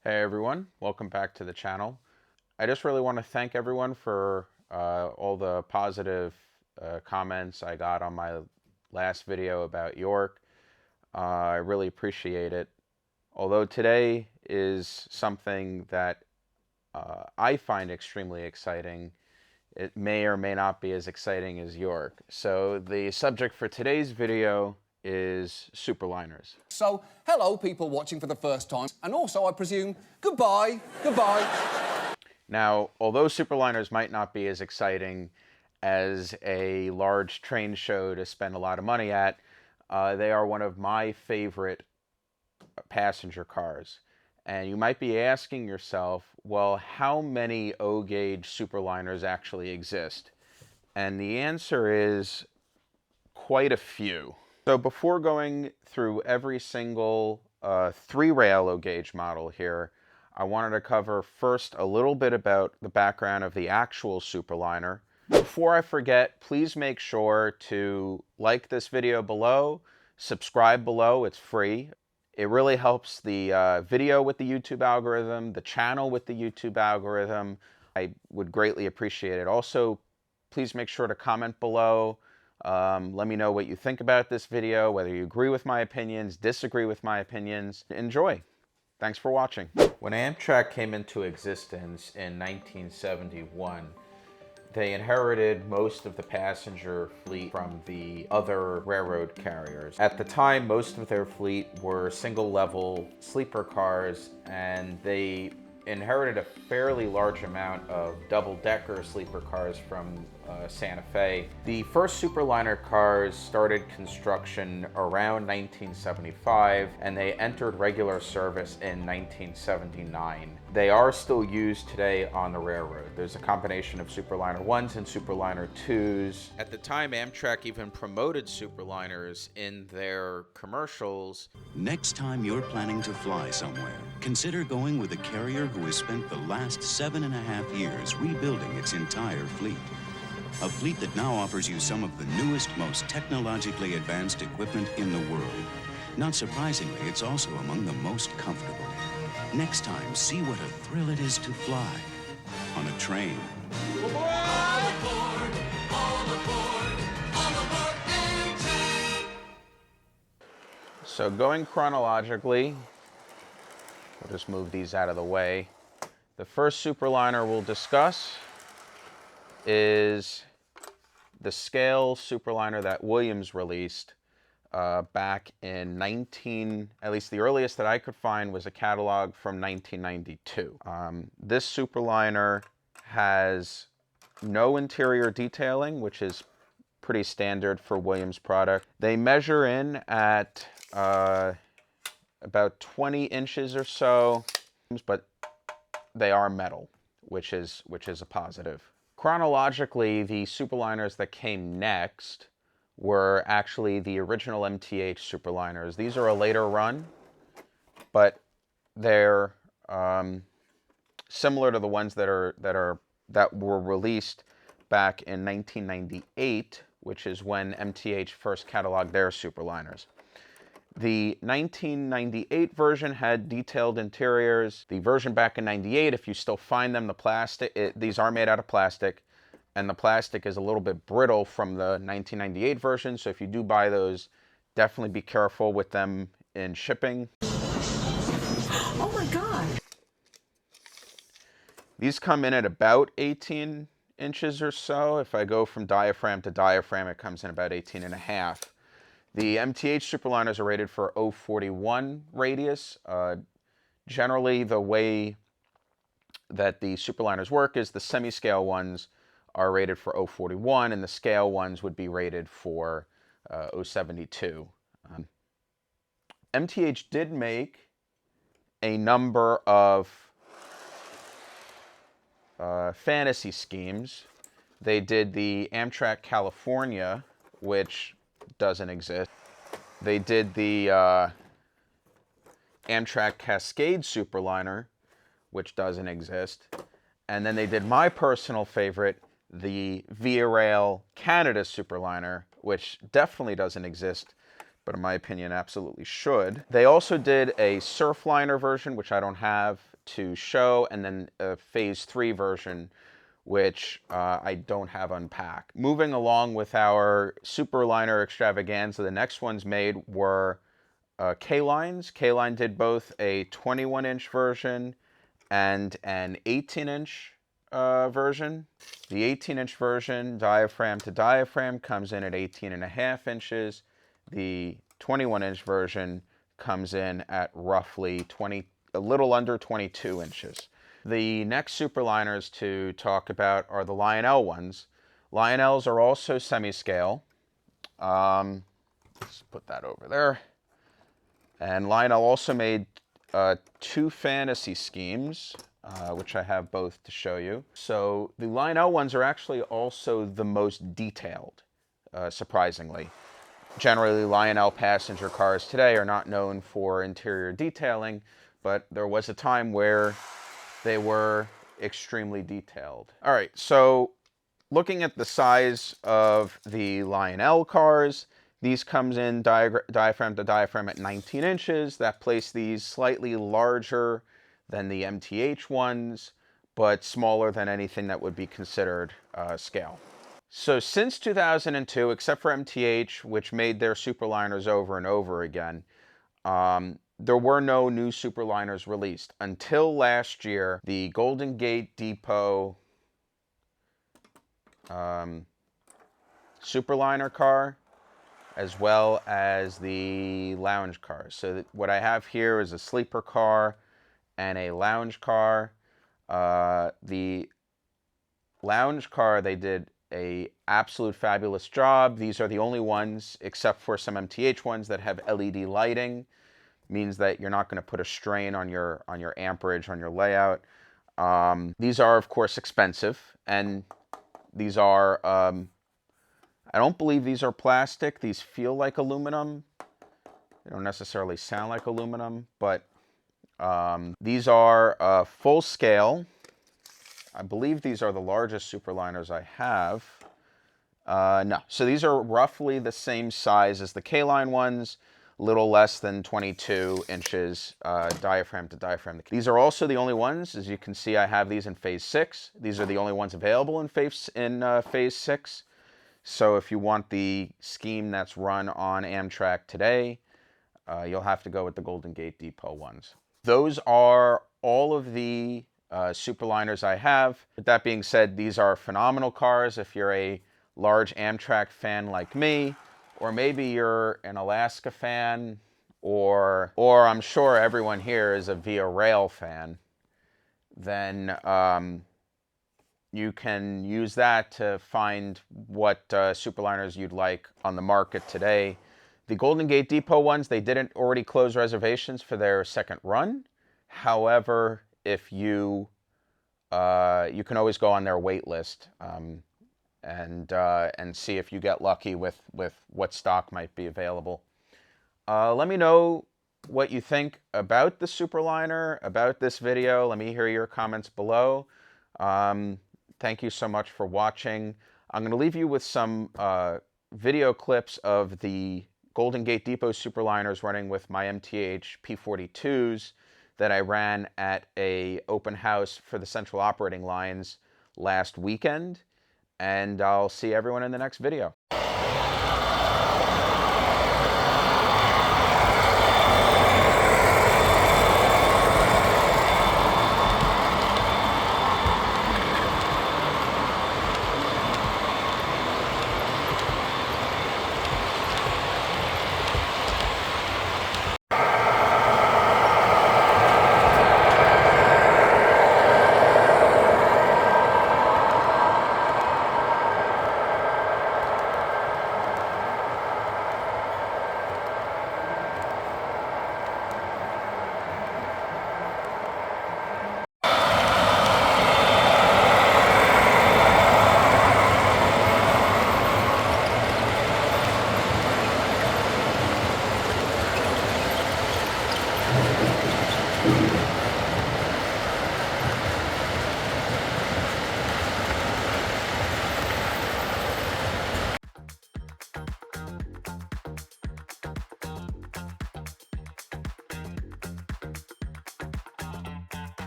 Hey everyone, welcome back to the channel. I just really want to thank everyone for all the positive comments I got on my last video about York. I really appreciate it. Although today is something that I find extremely exciting, it may or may not be as exciting as York. So the subject for today's video is Superliners. So, hello people watching for the first time, and also I presume, goodbye. Now, although Superliners might not be as exciting as a large train show to spend a lot of money at, they are one of my favorite passenger cars. And you might be asking yourself, well, how many O-gauge Superliners actually exist? And the answer is quite a few. So before going through every single three-rail O-gauge model here, I wanted to cover first a little bit about the background of the actual Superliner. Before I forget, please make sure to like this video below, subscribe below, it's free. It really helps the video with the YouTube algorithm, the channel with the YouTube algorithm. I would greatly appreciate it. Also, please make sure to comment below. Let me know what you think about this video, whether you agree with my opinions, disagree with my opinions. Enjoy. Thanks for watching. When Amtrak came into existence in 1971, they inherited most of the passenger fleet from the other railroad carriers. At the time, most of their fleet were single-level sleeper cars, and they inherited a fairly large amount of double-decker sleeper cars from Santa Fe. The first Superliner cars started construction around 1975, and they entered regular service in 1979. They are still used today on the railroad. There's a combination of Superliner 1s and Superliner 2s. At the time, Amtrak even promoted Superliners in their commercials. Next time you're planning to fly somewhere, consider going with a carrier who has spent the last 7.5 years rebuilding its entire fleet. A fleet that now offers you some of the newest, most technologically advanced equipment in the world. Not surprisingly, it's also among the most comfortable. Next time, see what a thrill it is to fly on a train. All aboard, all aboard, all aboard Amtrak. So going chronologically, we'll just move these out of the way. The first Superliner we'll discuss is the scale Superliner that Williams released back in at least the earliest that I could find was a catalog from 1992. This Superliner has no interior detailing, which is pretty standard for Williams product. They measure in at about 20 inches or so, but they are metal, which is a positive. Chronologically, the Superliners that came next were actually the original MTH Superliners. These are a later run, but they're similar to the ones that were released back in 1998, which is when MTH first cataloged their Superliners. The 1998 version had detailed interiors. The version back in 98, if you still find them, these are made out of plastic, and the plastic is a little bit brittle from the 1998 version, so if you do buy those, definitely be careful with them in shipping. Oh my God. These come in at about 18 inches or so. If I go from diaphragm to diaphragm, it comes in about 18.5. The MTH Superliners are rated for 041 radius. Generally, the way that the Superliners work is the semi-scale ones are rated for 041, and the scale ones would be rated for 072. MTH did make a number of fantasy schemes. They did the Amtrak California, which doesn't exist. They did the Amtrak Cascade Superliner, which doesn't exist. And then they did my personal favorite, the Via Rail Canada Superliner, which definitely doesn't exist but in my opinion, absolutely should. They also did a Surfliner version, which I don't have to show, and then a Phase 3 version, which I don't have unpacked. Moving along with our Superliner extravaganza, the next ones made were K-Lines. K-Line did both a 21-inch version and an 18-inch version. The 18-inch version, diaphragm to diaphragm, comes in at 18.5 inches. The 21-inch version comes in at roughly a little under 22 inches. The next Superliners to talk about are the Lionel ones. Lionels are also semi-scale. Let's put that over there. And Lionel also made 2 fantasy schemes, which I have both to show you. So the Lionel ones are actually also the most detailed, surprisingly. Generally, Lionel passenger cars today are not known for interior detailing, but there was a time where they were extremely detailed. All right, so looking at the size of the Lionel cars, these comes in diaphragm to diaphragm at 19 inches. That placed these slightly larger than the MTH ones, but smaller than anything that would be considered scale. So since 2002, except for MTH, which made their Superliners over and over again, there were no new Superliners released. Until last year, the GoldenGateDepot Superliner car, as well as the lounge cars. So what I have here is a sleeper car and a lounge car. The lounge car, they did a absolute fabulous job. These are the only ones, except for some MTH ones, that have LED lighting. Means that you're not going to put a strain on your amperage, on your layout. These are, of course, expensive, and these are, I don't believe these are plastic. These feel like aluminum. They don't necessarily sound like aluminum, but these are full scale. I believe these are the largest Superliners I have. No, so these are roughly the same size as the K-Line ones, a little less than 22 inches diaphragm to diaphragm. These are also the only ones, as you can see, I have these in Phase 6. These are the only ones available in Phase 6. So if you want the scheme that's run on Amtrak today, you'll have to go with the GoldenGateDepot ones. Those are all of the Superliners I have. With that being said, these are phenomenal cars if you're a large Amtrak fan like me, or maybe you're an Alaska fan, or I'm sure everyone here is a Via Rail fan, then you can use that to find what Superliners you'd like on the market today. The GoldenGateDepot ones, they didn't already close reservations for their second run. However, if you can always go on their wait list and see if you get lucky with what stock might be available. Let me know what you think about the Superliner, about this video. Let me hear your comments below. Thank you so much for watching. I'm going to leave you with some video clips of the GoldenGateDepot Superliners running with my MTH P42s that I ran at a open house for the central operating lines last weekend. And I'll see everyone in the next video.